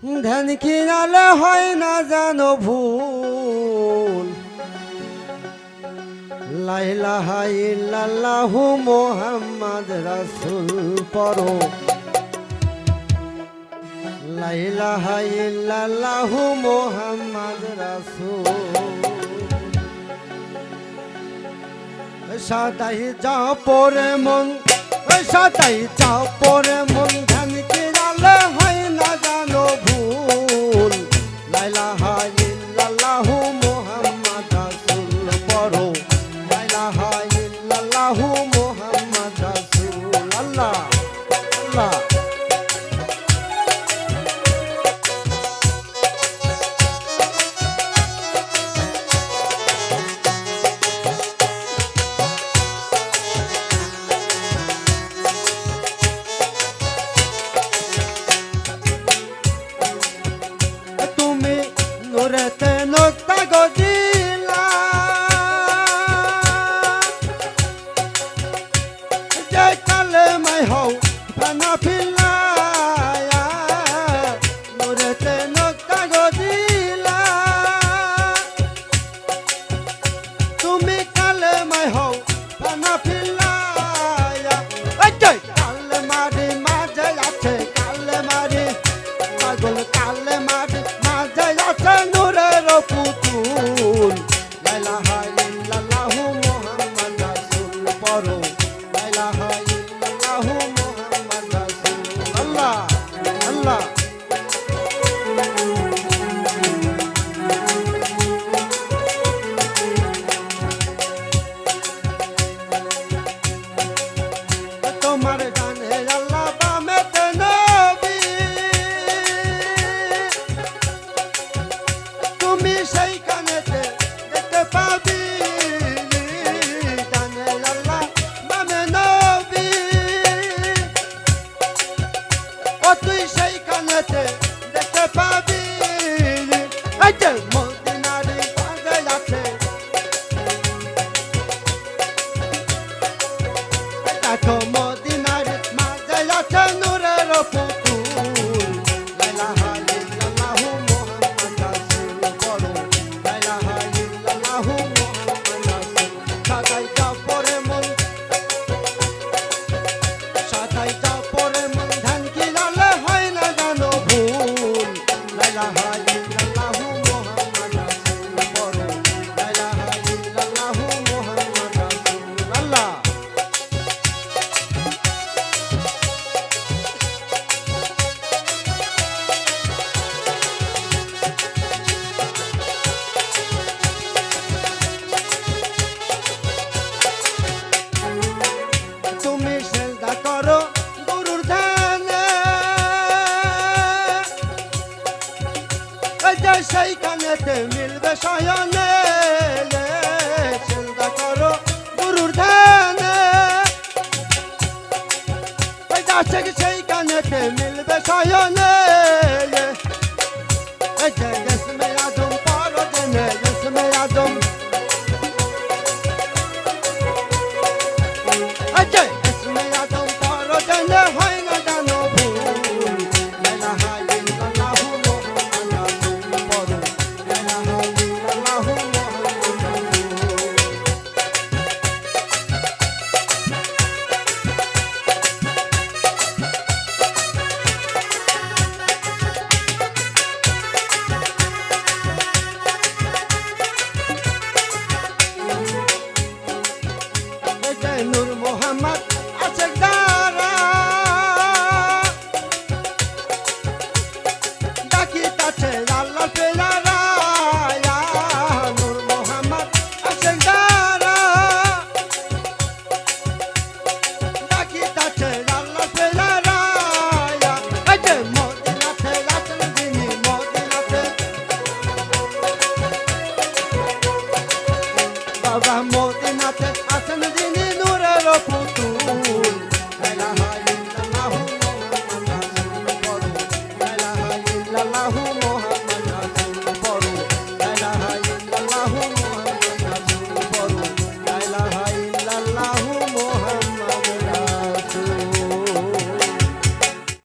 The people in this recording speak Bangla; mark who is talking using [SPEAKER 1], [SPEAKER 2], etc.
[SPEAKER 1] ধ্যান কিনালে হয় না জানো ভুল। লা ইলাহা ইল্লাল্লাহু মুহাম্মাদ রাসূল পড়ো। লা ইলাহা ইল্লাল্লাহু মুহাম্মাদ রাসূল। সাদাই যাও পরে মন, সাদাই যাও পরে মন, ধ্যান কিনালে হয় না জানো ভুল। লা ইলাহা ইল্লাল্লাহু মুহাম্মাদ রাসূল পড়ো। লা ইলাহা ইল্লাল্লাহু মুহাম্মাদ রাসূল। আল্লাহ আল্লাহ। নূরেতে নোক্তা গজিলা, যে কালেমায় হও ফানা ফিল্লায়া। নূরেতে নোক্তা গজিলা, তুমি কালেমায় হও ফানা ফিল্লায়া। কালেমারি মাঝে আছে, কালেমারি পাগল, কালেমারি মাঝে আছে নূরের পুতুল। লা ইলাহা ইল্লাল্লাহু মুহাম্মাদ রাসূল পড়ো। লা ইলাহা ইল্লাল্লাহু মুহাম্মাদ রাসূল। আল্লাহ আল্লাহ। তোমার গানে আল্লাহ বামেতে নবী, তুমি সেই কানেতে দেখতে পাবি। গানে আল্লাহ বামে নবী, ও তুই সেই কানেতে দেখতে পাবি। এই যে মদিনারি পাগে আছে, দেখো মদিনারি মাঝে আছে নূরের পুতুল। লা ইলাহা ইল্লাল্লাহু মুহাম্মাদ রাসূল পড়ো। লা ইলাহা ইল্লাল্লাহু মুহাম্মাদ রাসূল। সাদাই যাও পরে মন, সাদাই যাও পরে মন, ধ্যান কিনালে হয় না জানো ভুল। লা ইলাহা ইল্লাল্লাহু মুহাম্মাদ রাসূল পড়ো। লা ইলাহা ইল্লাল্লাহু মুহাম্মাদ রাসূল। আল্লাহ তুমি সেজদা করো গুরুর ধ্যানে, এই যে সেইখানেতে মিলবে শয়নে। সেজদা করো গুরুর ধ্যানে, এই যে সেইখানেতে মিলবে শয়নে।